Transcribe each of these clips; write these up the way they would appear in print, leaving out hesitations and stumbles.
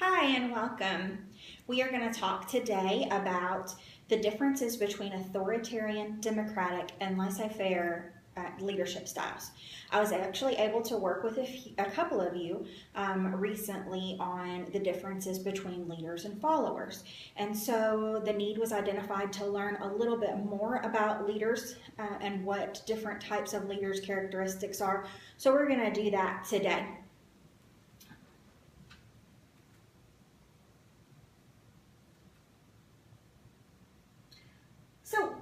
Hi and welcome. We are going to talk today about the differences between authoritarian, democratic, and laissez-faire leadership styles. I was actually able to work with a couple of you recently on the differences between leaders and followers. And so the need was identified to learn a little bit more about leaders and what different types of leaders' characteristics are. So we're going to do that today. So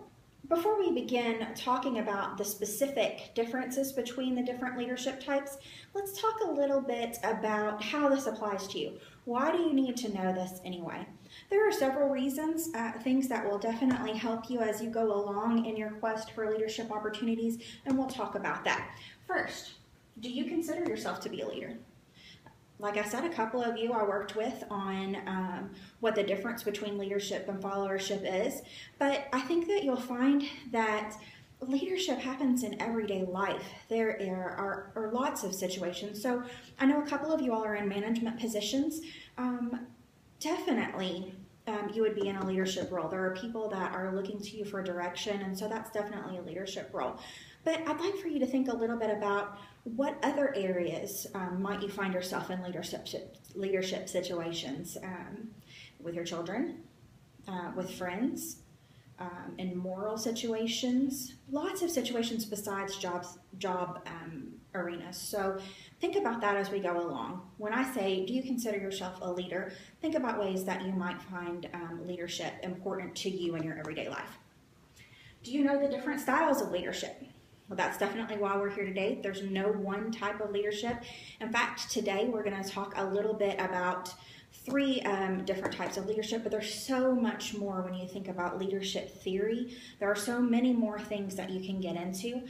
before we begin talking about the specific differences between the different leadership types, let's talk a little bit about how this applies to you. Why do you need to know this anyway? There are several reasons, things that will definitely help you as you go along in your quest for leadership opportunities, and we'll talk about that. First, do you consider yourself to be a leader? Like I said, a couple of you I worked with on what the difference between leadership and followership is, but I think that you'll find that leadership happens in everyday life. There are lots of situations. So I know a couple of you all are in management positions. Definitely you would be in a leadership role. There are people that are looking to you for direction, and so that's definitely a leadership role. But I'd like for you to think a little bit about what other areas might you find yourself in leadership situations with your children, with friends, in moral situations, lots of situations besides job arenas. So think about that as we go along. When I say, do you consider yourself a leader? Think about ways that you might find leadership important to you in your everyday life. Do you know the different styles of leadership? Well, that's definitely why we're here today. There's no one type of leadership. In fact, today we're going to talk a little bit about three different types of leadership, but there's so much more when you think about leadership theory. There are so many more things that you can get into.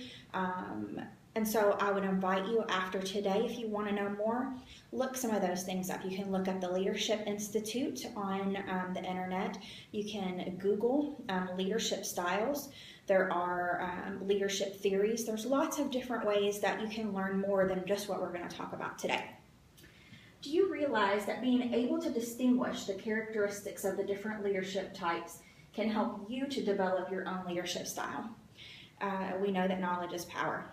And so I would invite you after today, if you want to know more, look some of those things up. You can look up the Leadership Institute on the internet. You can Google leadership styles. There are leadership theories. There's lots of different ways that you can learn more than just what we're going to talk about today. Do you realize that being able to distinguish the characteristics of the different leadership types can help you to develop your own leadership style? We know that knowledge is power.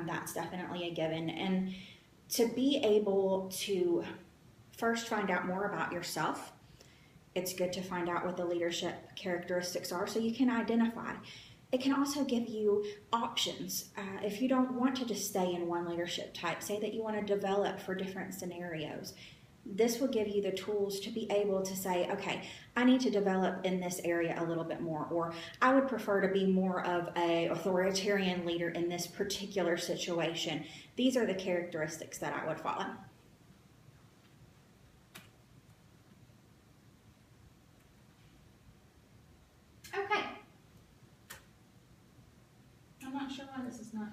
That's definitely a given. And to be able to first find out more about yourself, it's good to find out what the leadership characteristics are so you can identify. It can also give you options. If you don't want to just stay in one leadership type, say that you want to develop for different scenarios, this will give you the tools to be able to say, okay, I need to develop in this area a little bit more, or I would prefer to be more of an authoritarian leader in this particular situation. These are the characteristics that I would follow. Okay. I'm not sure why this is not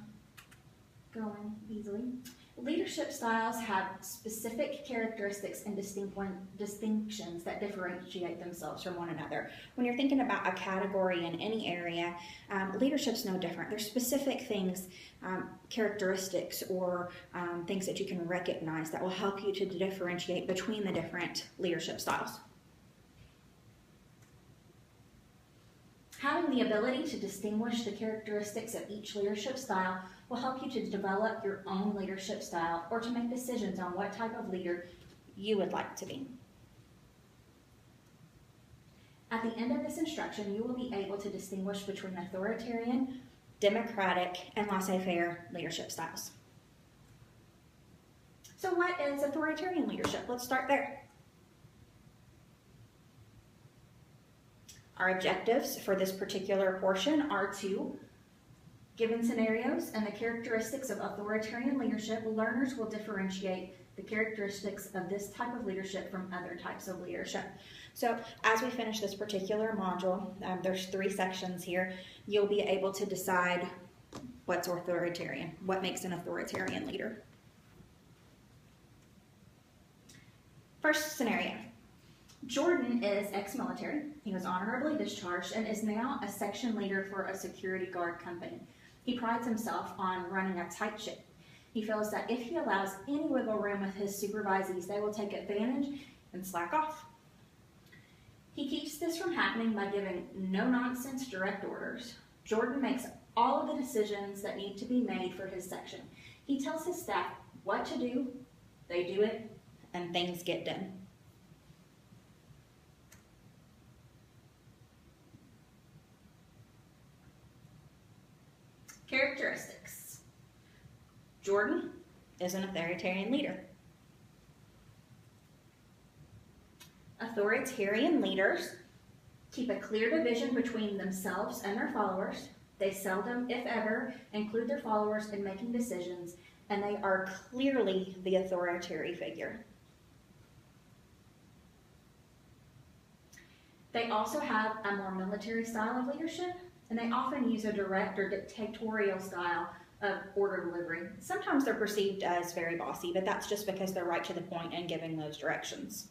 going easily. Leadership styles have specific characteristics and distinctions that differentiate themselves from one another. When you're thinking about a category in any area, leadership's no different. There's specific things, characteristics, or things that you can recognize that will help you to differentiate between the different leadership styles. Having the ability to distinguish the characteristics of each leadership style will help you to develop your own leadership style or to make decisions on what type of leader you would like to be. At the end of this instruction, you will be able to distinguish between authoritarian, democratic, and laissez-faire leadership styles. So what is authoritarian leadership? Let's start there. Our objectives for this particular portion are to, given scenarios and the characteristics of authoritarian leadership, learners will differentiate the characteristics of this type of leadership from other types of leadership. So as we finish this particular module, there's 3 sections here, you'll be able to decide what's authoritarian, what makes an authoritarian leader. First scenario. Jordan is ex-military. He was honorably discharged and is now a section leader for a security guard company. He prides himself on running a tight ship. He feels that if he allows any wiggle room with his supervisees, they will take advantage and slack off. He keeps this from happening by giving no-nonsense direct orders. Jordan makes all of the decisions that need to be made for his section. He tells his staff what to do, they do it, and things get done. Characteristics. Jordan is an authoritarian leader. Authoritarian leaders keep a clear division between themselves and their followers. They seldom, if ever, include their followers in making decisions, and they are clearly the authoritarian figure. They also have a more military style of leadership, and they often use a direct or dictatorial style of order delivery. Sometimes they're perceived as very bossy, but that's just because they're right to the point in giving those directions.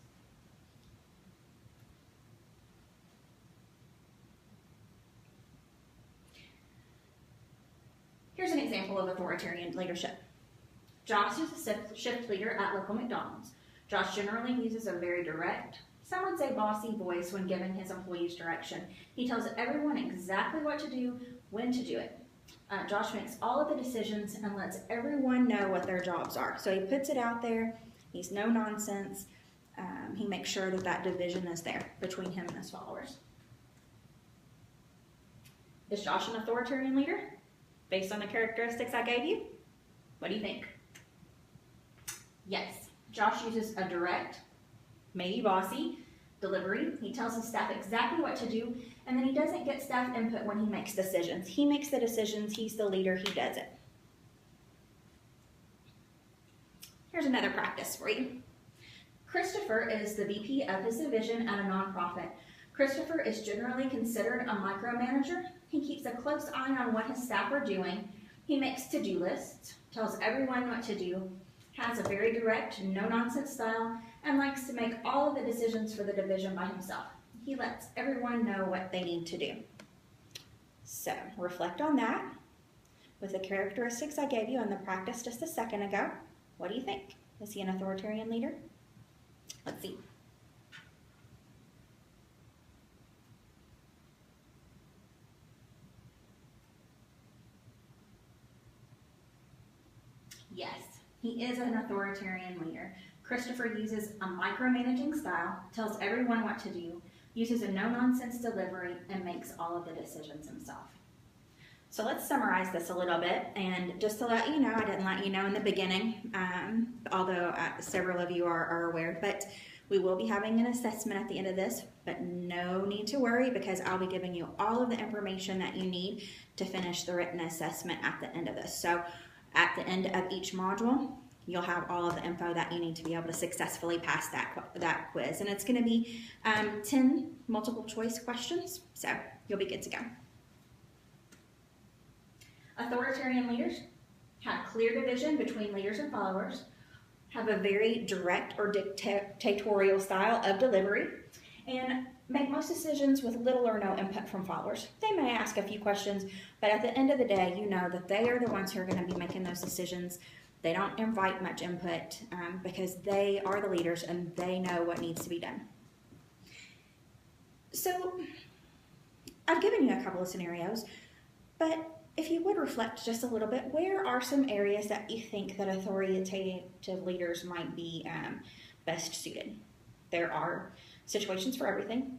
Here's an example of authoritarian leadership. Josh is a shift leader at local McDonald's. Josh generally uses a very direct, some would say bossy voice when giving his employees direction. He tells everyone exactly what to do, when to do it. Josh makes all of the decisions and lets everyone know what their jobs are. So he puts it out there. He's no nonsense. He makes sure that that division is there between him and his followers. Is Josh an authoritarian leader? Based on the characteristics I gave you? What do you think? Yes, Josh uses a direct, maybe bossy, delivery. He tells his staff exactly what to do, and then he doesn't get staff input when he makes decisions. He makes the decisions, he's the leader, he does it. Here's another practice for you. Christopher is the VP of his division at a nonprofit. Christopher is generally considered a micromanager. He keeps a close eye on what his staff are doing. He makes to-do lists, tells everyone what to do, has a very direct, no-nonsense style, and likes to make all of the decisions for the division by himself. He lets everyone know what they need to do. So, reflect on that. With the characteristics I gave you in the practice just a second ago, what do you think? Is he an authoritarian leader? Let's see. Yes, he is an authoritarian leader. Christopher uses a micromanaging style, tells everyone what to do, uses a no-nonsense delivery, and makes all of the decisions himself. So let's summarize this a little bit, and just to let you know, I didn't let you know in the beginning, although several of you are aware, but we will be having an assessment at the end of this, but no need to worry because I'll be giving you all of the information that you need to finish the written assessment at the end of this. So at the end of each module, you'll have all of the info that you need to be able to successfully pass that quiz. And it's going to be 10 multiple choice questions, so you'll be good to go. Authoritarian leaders have clear division between leaders and followers, have a very direct or dictatorial style of delivery, and make most decisions with little or no input from followers. They may ask a few questions, but at the end of the day, you know that they are the ones who are going to be making those decisions. They don't invite much input because they are the leaders and they know what needs to be done. So I've given you a couple of scenarios, but if you would reflect just a little bit, where are some areas that you think that authoritative leaders might be best suited? There are situations for everything.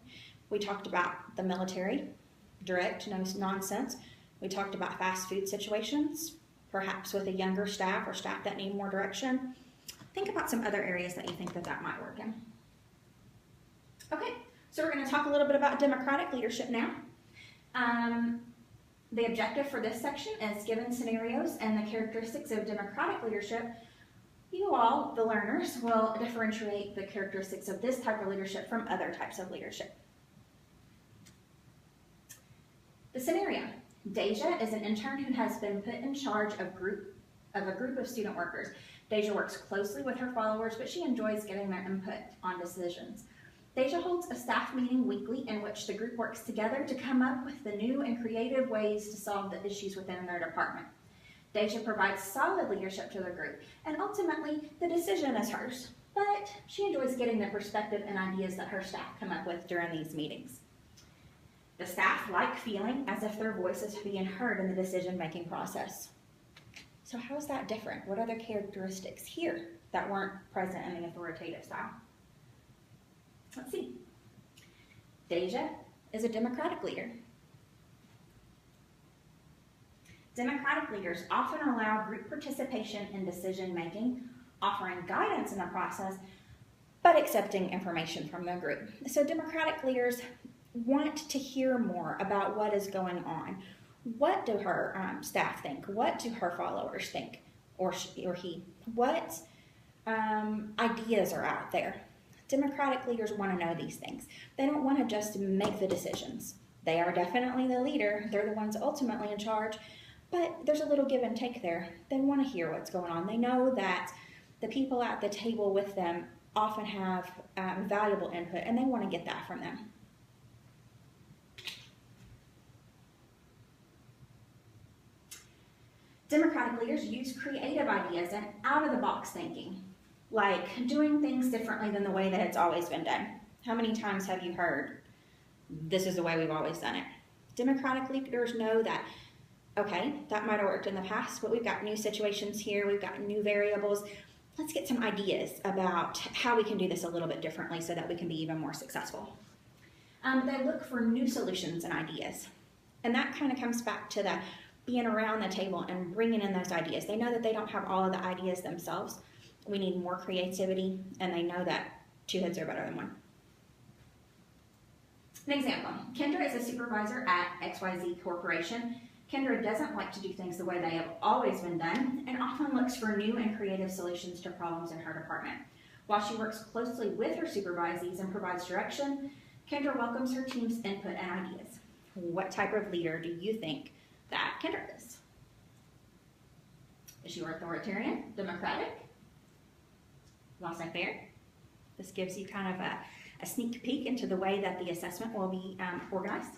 We talked about the military, direct, no nonsense. We talked about fast food situations, perhaps with a younger staff or staff that need more direction. Think about some other areas that you think that might work in. Okay, so we're going to talk a little bit about democratic leadership now. The objective for this section is given scenarios and the characteristics of democratic leadership. You all, the learners, will differentiate the characteristics of this type of leadership from other types of leadership. The scenario. Deja is an intern who has been put in charge of a group of student workers. Deja works closely with her followers, but she enjoys getting their input on decisions. Deja holds a staff meeting weekly in which the group works together to come up with the new and creative ways to solve the issues within their department. Deja provides solid leadership to the group, and ultimately, the decision is hers. but she enjoys getting the perspective and ideas that her staff come up with during these meetings. The staff like feeling as if their voice is being heard in the decision-making process. So how is that different? What other characteristics here that weren't present in the authoritative style? Let's see. Deja is a democratic leader. Democratic leaders often allow group participation in decision-making, offering guidance in the process, but accepting information from the group. So democratic leaders want to hear more about what is going on. What do her staff think? What do her followers think, or she or he? What ideas are out there? Democratic leaders want to know these things. They don't want to just make the decisions. They are definitely the leader. They're the ones ultimately in charge, but there's a little give and take there. They want to hear what's going on. They know that the people at the table with them often have valuable input, and they want to get that from them. Democratic leaders use creative ideas and out-of-the-box thinking, like doing things differently than the way that it's always been done. How many times have you heard, this is the way we've always done it? Democratic leaders know that, okay, that might have worked in the past, but we've got new situations here, we've got new variables. Let's get some ideas about how we can do this a little bit differently so that we can be even more successful. They look for new solutions and ideas. And that kind of comes back to the being around the table and bringing in those ideas. They know that they don't have all of the ideas themselves. We need more creativity, and they know that two heads are better than one. An example, Kendra is a supervisor at XYZ Corporation. Kendra doesn't like to do things the way they have always been done and often looks for new and creative solutions to problems in her department. While she works closely with her supervisees and provides direction, Kendra welcomes her team's input and ideas. What type of leader do you think that Kendra is? Is she authoritarian, democratic, laissez-faire? This gives you kind of a sneak peek into the way that the assessment will be organized.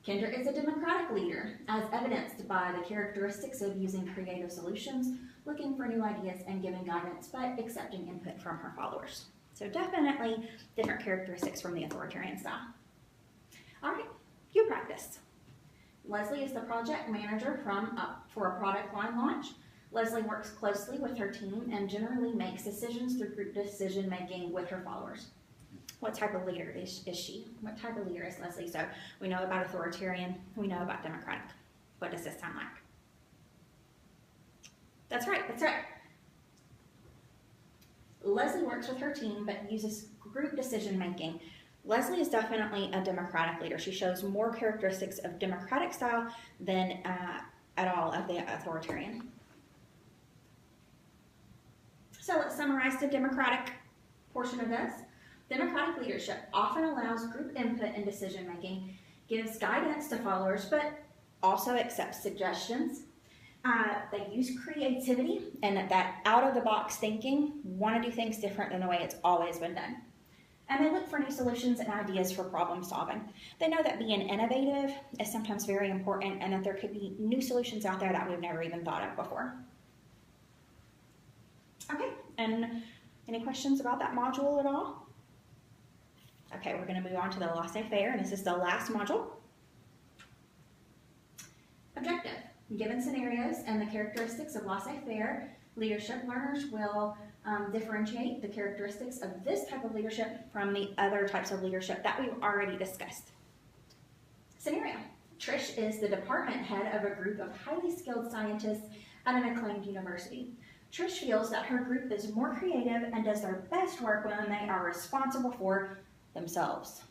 Kendra is a democratic leader, as evidenced by the characteristics of using creative solutions, looking for new ideas, and giving guidance, but accepting input from her followers. So definitely different characteristics from the authoritarian style. All right, you practice. Leslie is the project manager for a product line launch. Leslie works closely with her team and generally makes decisions through group decision making with her followers. What type of leader is she? What type of leader is Leslie? So we know about authoritarian, we know about democratic. What does this sound like? That's right, that's right. Leslie works with her team but uses group decision making. Leslie is definitely a democratic leader. She shows more characteristics of democratic style than at all of the authoritarian. So let's summarize the democratic portion of this. Democratic leadership often allows group input in decision making, gives guidance to followers, but also accepts suggestions. They use creativity and that out-of-the-box thinking, want to do things different than the way it's always been done. And they look for new solutions and ideas for problem solving. They know that being innovative is sometimes very important and that there could be new solutions out there that we've never even thought of before. Okay, and any questions about that module at all? Okay, we're going to move on to the laissez-faire, and this is the last module. Objective. Given scenarios and the characteristics of laissez-faire leadership, learners will differentiate the characteristics of this type of leadership from the other types of leadership that we've already discussed. Scenario. Trish is the department head of a group of highly skilled scientists at an acclaimed university. Trish feels that her group is more creative and does their best work when they are responsible for themselves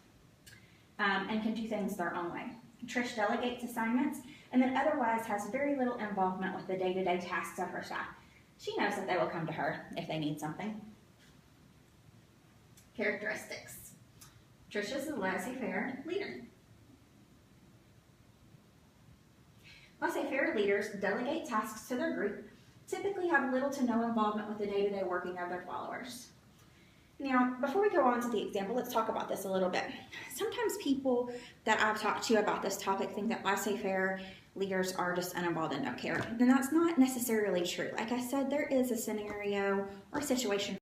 and can do things their own way. Trish delegates assignments and then otherwise has very little involvement with the day-to-day tasks of her staff. She knows that they will come to her if they need something. Characteristics. Trish is a laissez-faire leader. Laissez-faire leaders delegate tasks to their group, typically have little to no involvement with the day-to-day working of their followers. Now, before we go on to the example, let's talk about this a little bit. Sometimes people that I've talked to about this topic think that laissez-faire leaders are just uninvolved and don't care. And that's not necessarily true. Like I said, there is a scenario or situation